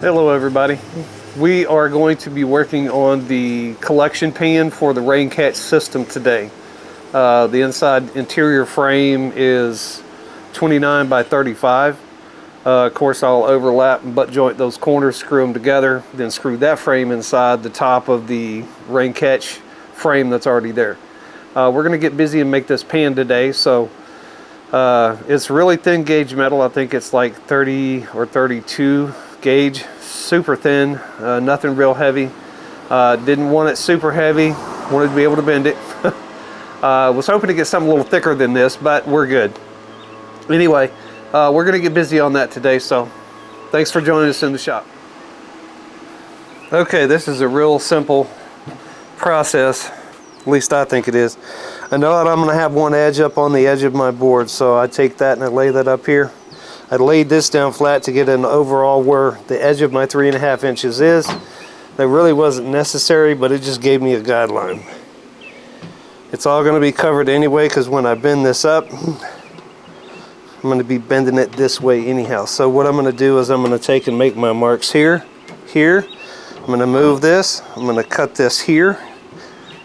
Hello everybody. We are going to be working on the collection pan for the rain catch system today. The inside interior frame is 29 by 35. Of course I'll overlap and butt joint those corners, screw them together, then screw that frame inside the top of the rain catch frame that's already there. We're going to get busy and make this pan today, so it's really thin gauge metal. I think it's like 30 or 32 gauge, super thin, nothing real heavy. Didn't want it super heavy, wanted to be able to bend it. Was hoping to get something a little thicker than this, but we're good. Anyway, we're going to get busy on that today, so thanks for joining us in the shop. Okay, this is a real simple process, at least I think it is. I know that I'm going to have one edge up on the edge of my board, so I take that and I lay that up here. I laid this down flat to get an overall where the edge of my 3.5 inches is. That really wasn't necessary, but it just gave me a guideline. It's all going to be covered anyway, because when I bend this up, I'm going to be bending it this way anyhow. So what I'm going to do is I'm going to take and make my marks here, here. I'm going to move this. I'm going to cut this here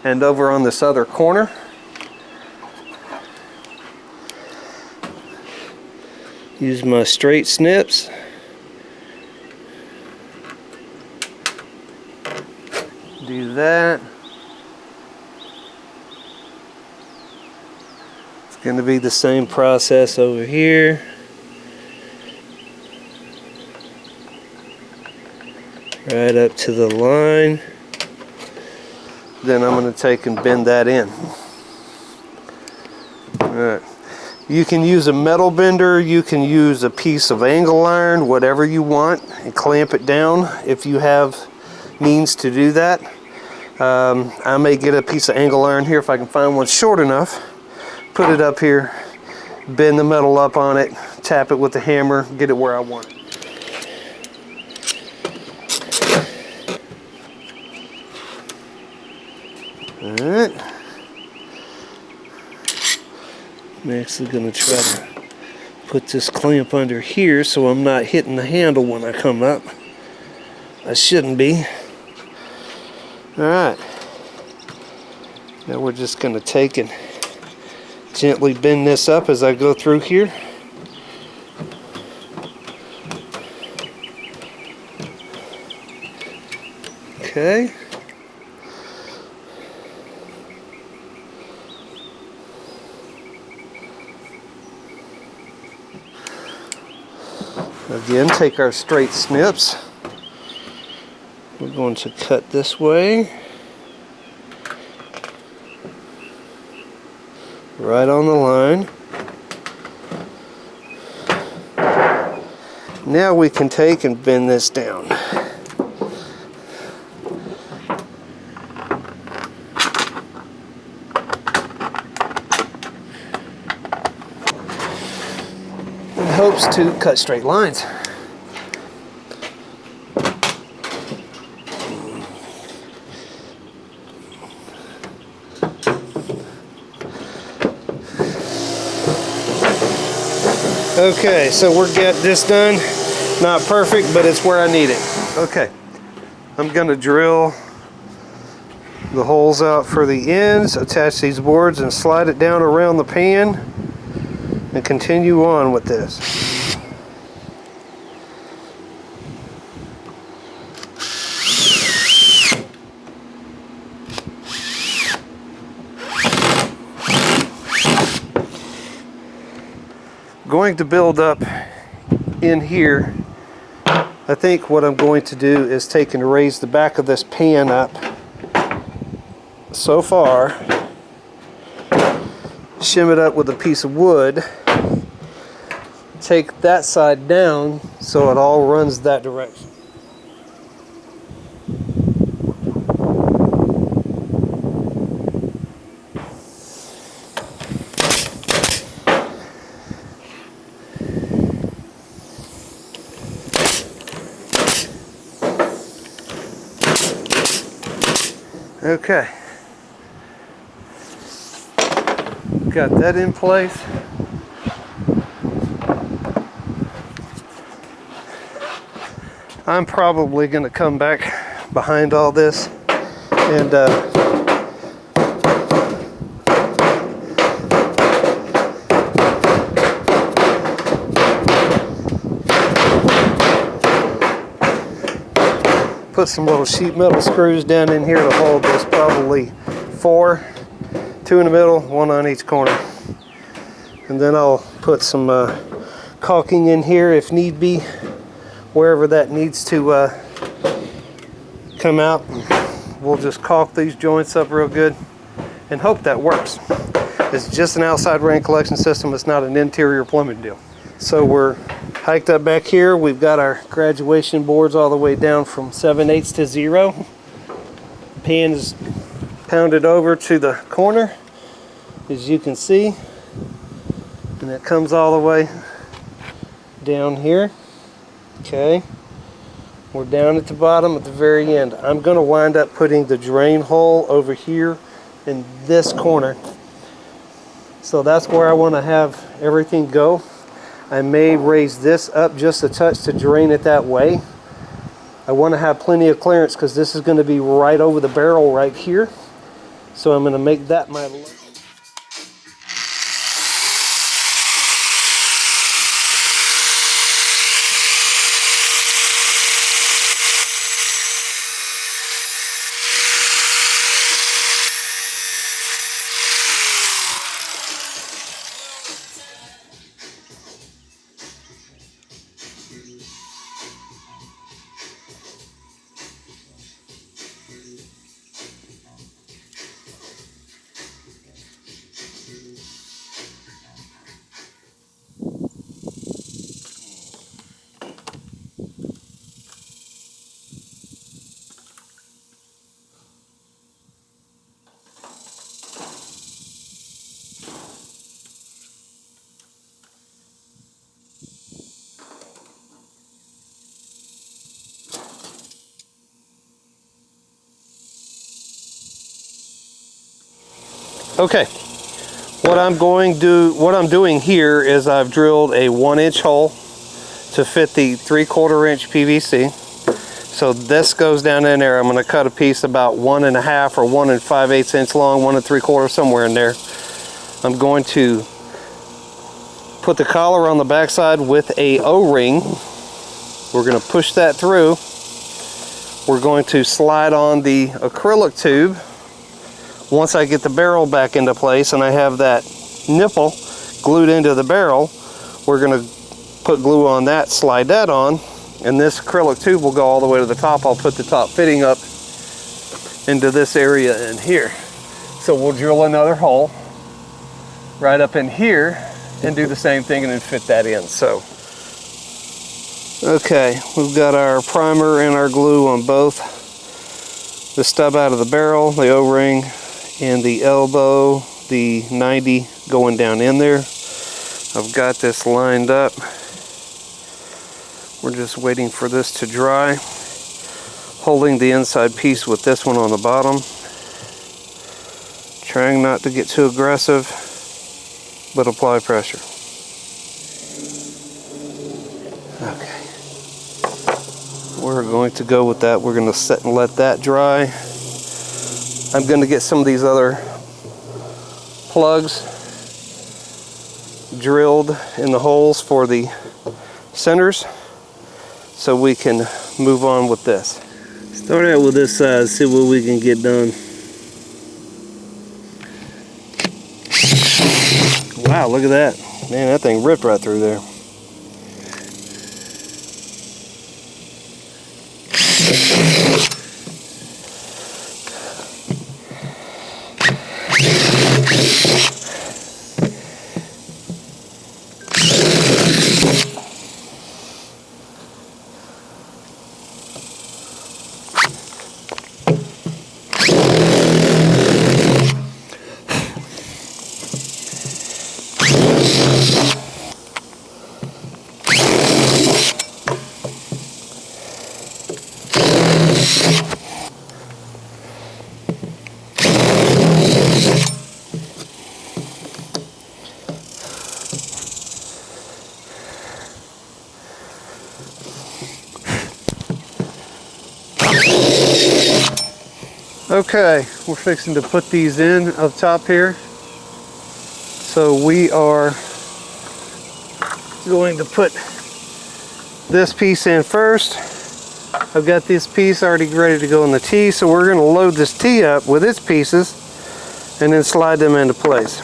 and over on this other corner. Use my straight snips. Do that. It's going to be the same process over here. Right up to the line. Then I'm going to take and bend that in. All right. You can use a metal bender, you can use a piece of angle iron, whatever you want, and clamp it down if you have means to do that. I may get a piece of angle iron here if I can find one short enough, put it up here, bend the metal up on it, tap it with the hammer, get it where I want it. All right. I'm actually going to try to put this clamp under here so I'm not hitting the handle when I come up. I shouldn't be. Alright. Now we're just going to take and gently bend this up as I go through here. Okay. Again, take our straight snips. We're going to cut this way. Right on the line. Now we can take and bend this down. Hopes to cut straight lines. Okay, so we're getting this done. Not perfect, but it's where I need it. Okay, I'm going to drill the holes out for the ends, attach these boards, and slide it down around the pan. And continue on with this. Going to build up in here. I think what I'm going to do is take and raise the back of this pan up so far, shim it up with a piece of wood, take that side down so it all runs that direction. Okay, got that in place. I'm probably going to come back behind all this and put some little sheet metal screws down in here to hold this, probably 4, 2 in the middle, 1 on each corner. And then I'll put some caulking in here if need be, wherever that needs to come out. We'll just caulk these joints up real good and hope that works. It's just an outside rain collection system. It's not an interior plumbing deal. So we're hiked up back here. We've got our graduation boards all the way down from 7/8 to 0. Pan is pounded over to the corner, as you can see. And it comes all the way down here. Okay, we're down at the bottom at the very end. I'm going to wind up putting the drain hole over here in this corner. So that's where I want to have everything go. I may raise this up just a touch to drain it that way. I want to have plenty of clearance because this is going to be right over the barrel right here. So I'm going to make that my... Okay, what I'm doing here is I've drilled a 1-inch hole to fit the 3/4 inch PVC. So this goes down in there. I'm going to cut a piece about 1.5 or 1 5/8 inch long, 1 3/4, somewhere in there. I'm going to put the collar on the backside with a O-ring. We're going to push that through. We're going to slide on the acrylic tube. Once I get the barrel back into place and I have that nipple glued into the barrel, we're going to put glue on that, slide that on, and this acrylic tube will go all the way to the top. I'll put the top fitting up into this area in here. So we'll drill another hole right up in here and do the same thing and then fit that in. So, okay, we've got our primer and our glue on both. The stub out of the barrel, the O-ring, and the elbow, the 90 going down in there. I've got this lined up. We're just waiting for this to dry. Holding the inside piece with this one on the bottom. Trying not to get too aggressive, but apply pressure. Okay. We're going to go with that. We're going to set and let that dry. I'm going to get some of these other plugs drilled in the holes for the centers so we can move on with this. Start out with this side, see what we can get done. Wow, look at that. Man, that thing ripped right through there. Okay, we're fixing to put these in up top here. So we are going to put this piece in first. I've got this piece already ready to go in the T, so we're going to load this T up with its pieces and then slide them into place.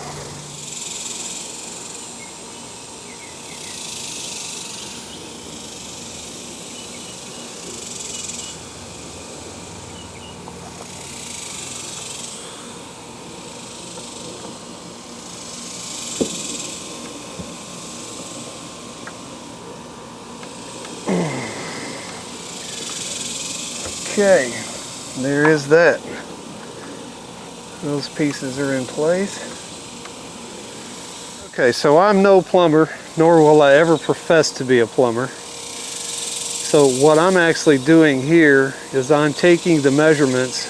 Okay, there is that. Those pieces are in place. Okay, so I'm no plumber, nor will I ever profess to be a plumber. So what I'm actually doing here is I'm taking the measurements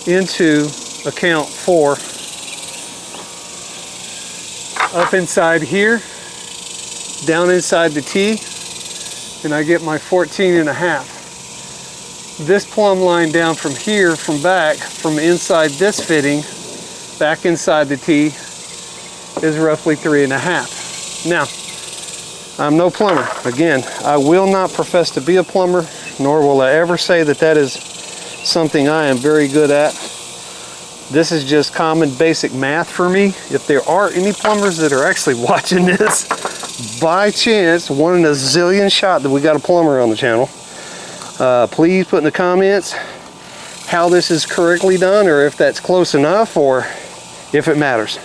into account for up inside here, down inside the T, and I get my 14.5. This plumb line down from here, from back, from inside this fitting, back inside the T, is roughly 3.5. Now, I'm no plumber. Again, I will not profess to be a plumber, nor will I ever say that that is something I am very good at. This is just common basic math for me. If there are any plumbers that are actually watching this, by chance, 1 in a zillion shot that we got a plumber on the channel, please put in the comments how this is correctly done, or if that's close enough, or if it matters.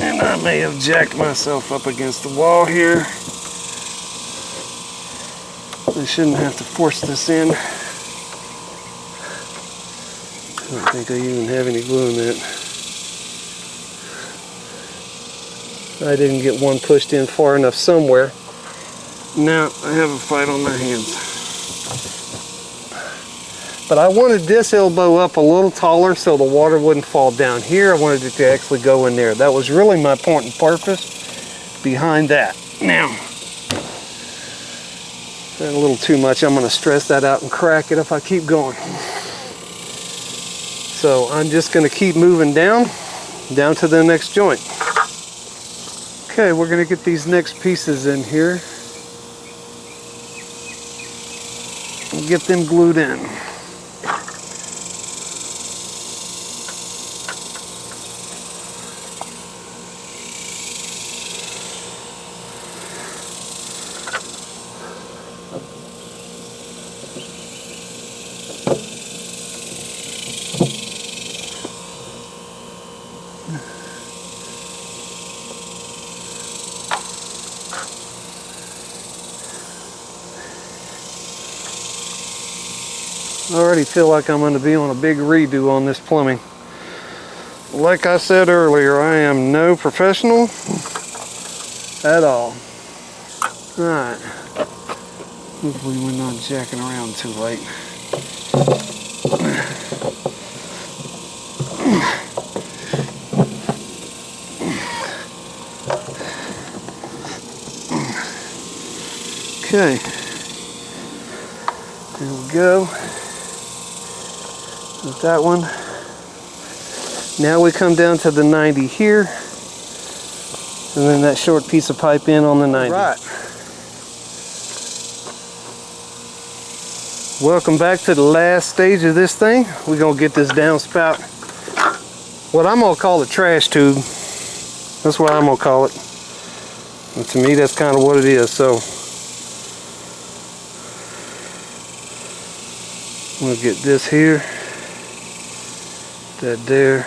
And I may have jacked myself up against the wall here. I shouldn't have to force this in. I don't think I even have any glue in that. I didn't get one pushed in far enough somewhere. Now I have a fight on my hands. But I wanted this elbow up a little taller so the water wouldn't fall down here. I wanted it to actually go in there. That was really my point and purpose behind that. Now, a little too much. I'm going to stress that out and crack it if I keep going. So I'm just going to keep moving down to the next joint. Okay, we're going to get these next pieces in here and get them glued in. I already feel like I'm going to be on a big redo on this plumbing. Like I said earlier, I am no professional at all. Alright. Hopefully we're not jacking around too late. Okay. There we go. With that one. Now we come down to the 90 here, and then that short piece of pipe in on the 90. Right. Welcome back to the last stage of this thing. We're gonna get this downspout, what I'm gonna call a trash tube. That's what I'm gonna call it. And to me, that's kind of what it is. So we'll get this here, that there.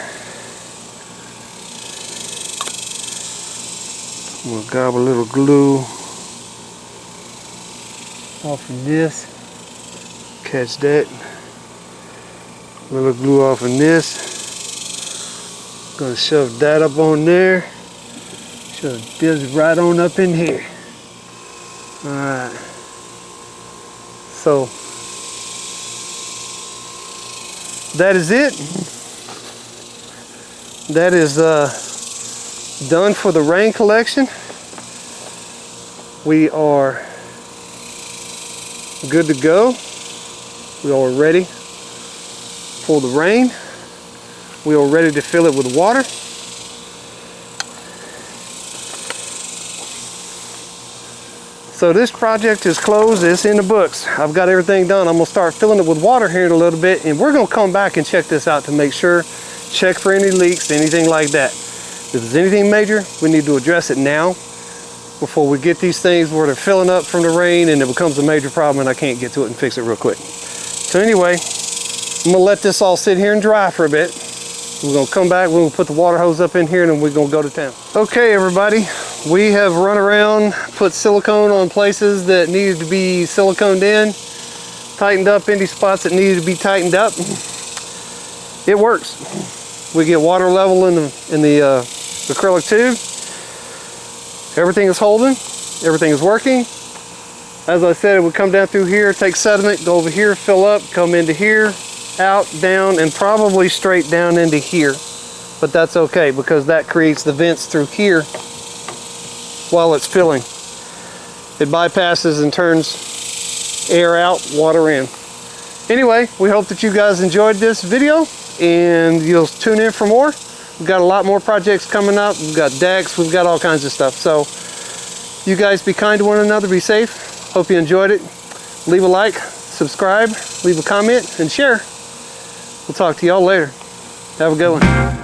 We'll gobble a little glue off of this. Catch that. A little glue off of this. Gonna shove that up on there. Shove this right on up in here. Alright. So that is it. That is done for the rain collection. We are good to go. We are ready for the rain. We are ready to fill it with water. So this project is closed. It's in the books. I've got everything done. I'm gonna start filling it with water here in a little bit, and we're gonna come back and check this out to make sure, check for any leaks, anything like that. If there's anything major, we need to address it now before we get these things where they're filling up from the rain and it becomes a major problem and I can't get to it and fix it real quick. So anyway, I'm gonna let this all sit here and dry for a bit. We're gonna come back, we're gonna put the water hose up in here, and then we're gonna go to town. Okay, everybody, we have run around, put silicone on places that needed to be siliconed in, tightened up any spots that needed to be tightened up. It works. We get water level in the acrylic tube. Everything is holding, everything is working. As I said, it would come down through here, take sediment, go over here, fill up, come into here, out, down, and probably straight down into here. But that's okay, because that creates the vents through here while it's filling. It bypasses and turns air out, water in. Anyway, we hope that you guys enjoyed this video, and you'll tune in for more. We've got a lot more projects coming up. We've got decks, we've got all kinds of stuff. So you guys be kind to one another, be safe. Hope you enjoyed it. Leave a like, subscribe, leave a comment, and share. We'll talk to y'all later. Have a good one.